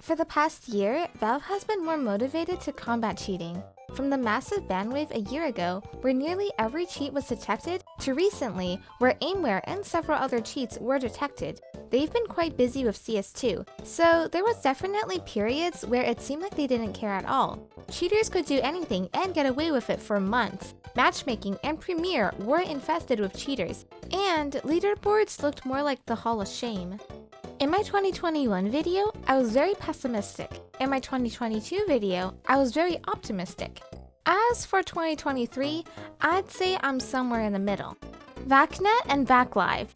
For the past year, Valve has been more motivated to combat cheating. From the massive ban wave a year ago, where nearly every cheat was detected, to recently, where aimware and several other cheats were detected. They've been quite busy with CS2, so there was definitely periods where it seemed like they didn't care at all. Cheaters could do anything and get away with it for months. Matchmaking and Premiere were infested with cheaters, and leaderboards looked more like the Hall of Shame. In my 2021 video, I was very pessimistic. In my 2022 video, I was very optimistic. As for 2023, I'd say I'm somewhere in the middle. VACnet and VACLive.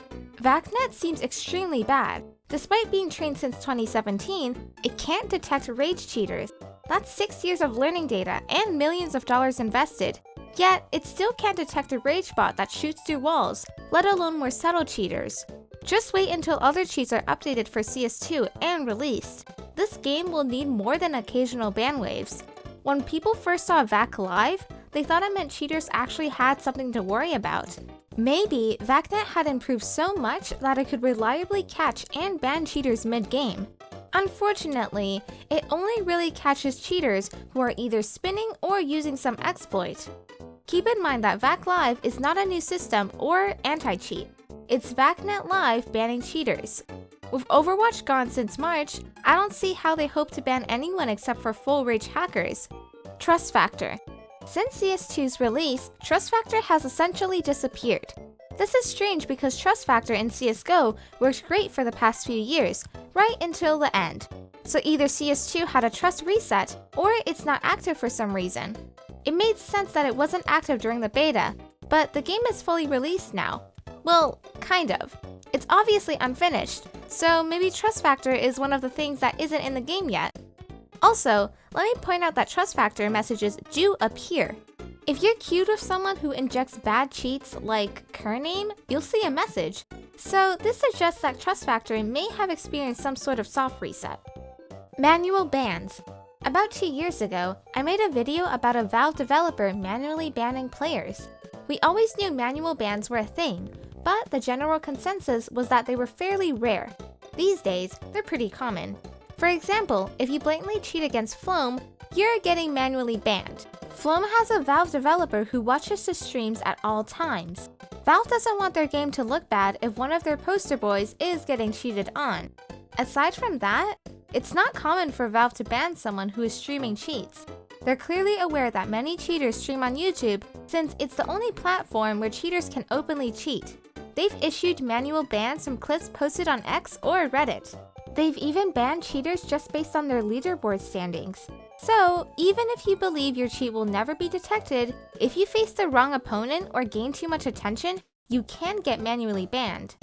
VACnet seems extremely bad. Despite being trained since 2017, it can't detect rage cheaters. That's 6 years of learning data and millions of dollars invested. Yet, it still can't detect a rage bot that shoots through walls, let alone more subtle cheaters. Just wait until other cheats are updated for CS2 and released. This game will need more than occasional ban waves. When people first saw VACLive, they thought it meant cheaters actually had something to worry about. Maybe VACnet had improved so much that it could reliably catch and ban cheaters mid-game. Unfortunately, it only really catches cheaters who are either spinning or using some exploit. Keep in mind that VACLive is not a new system or anti-cheat. It's VACnet Live banning cheaters. With Overwatch gone since March, I don't see how they hope to ban anyone except for full rage hackers. Trust factor. Since CS2's release, trust factor has essentially disappeared. This is strange because trust factor in CSGO worked great for the past few years, right until the end. So either CS2 had a trust reset, or it's not active for some reason. It made sense that it wasn't active during the beta, but the game is fully released now. Well, kind of. It's obviously unfinished, so maybe trust factor is one of the things that isn't in the game yet. Also, let me point out that trust factor messages do appear. If you're queued with someone who injects bad cheats like Kername, you'll see a message. So this suggests that trust factor may have experienced some sort of soft reset. Manual bans. About 2 years ago, I made a video about a Valve developer manually banning players. We always knew manual bans were a thing, but the general consensus was that they were fairly rare. These days, they're pretty common. For example, if you blatantly cheat against Floam, you're getting manually banned. Floam has a Valve developer who watches the streams at all times. Valve doesn't want their game to look bad if one of their poster boys is getting cheated on. Aside from that, it's not common for Valve to ban someone who is streaming cheats. They're clearly aware that many cheaters stream on YouTube since it's the only platform where cheaters can openly cheat. They've issued manual bans from clips posted on X or Reddit. They've even banned cheaters just based on their leaderboard standings. So, even if you believe your cheat will never be detected, if you face the wrong opponent or gain too much attention, you can get manually banned.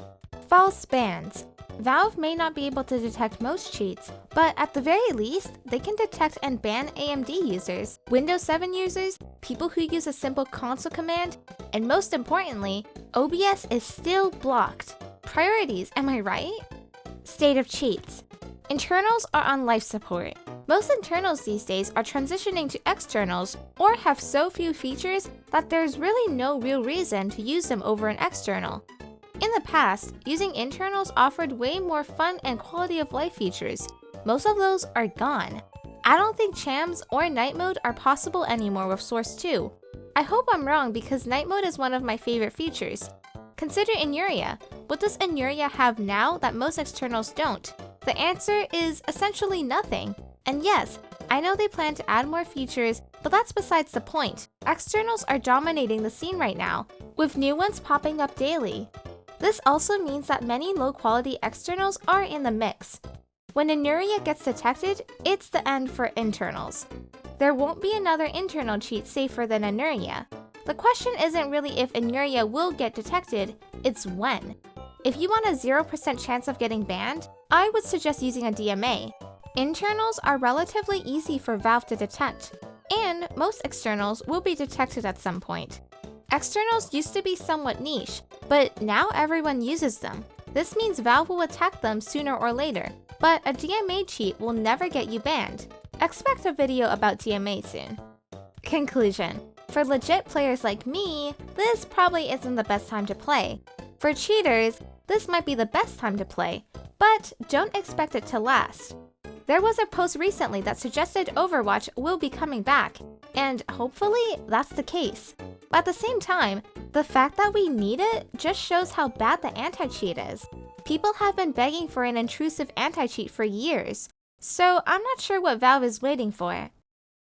False bans. Valve may not be able to detect most cheats, but at the very least, they can detect and ban AMD users, Windows 7 users, people who use a simple console command, and most importantly, OBS is still blocked. Priorities, am I right? State of cheats. Internals are on life support. Most internals these days are transitioning to externals or have so few features that there's really no real reason to use them over an external. In the past, using internals offered way more fun and quality of life features. Most of those are gone. I don't think chams or night mode are possible anymore with Source 2. I hope I'm wrong because night mode is one of my favorite features. Consider Inuria. What does Inuria have now that most externals don't? The answer is essentially nothing. And yes, I know they plan to add more features, but that's besides the point. Externals are dominating the scene right now, with new ones popping up daily. This also means that many low-quality externals are in the mix. When Inuria gets detected, it's the end for internals. There won't be another internal cheat safer than Inuria. The question isn't really if Inuria will get detected, it's when. If you want a 0% chance of getting banned, I would suggest using a DMA. Internals are relatively easy for Valve to detect, and most externals will be detected at some point. Externals used to be somewhat niche, but now everyone uses them. This means Valve will attack them sooner or later, but a DMA cheat will never get you banned. Expect a video about DMA soon. Conclusion. For legit players like me, this probably isn't the best time to play. For cheaters, this might be the best time to play, but don't expect it to last. There was a post recently that suggested Overwatch will be coming back, and hopefully that's the case. At the same time, the fact that we need it just shows how bad the anti-cheat is. People have been begging for an intrusive anti-cheat for years, so I'm not sure what Valve is waiting for.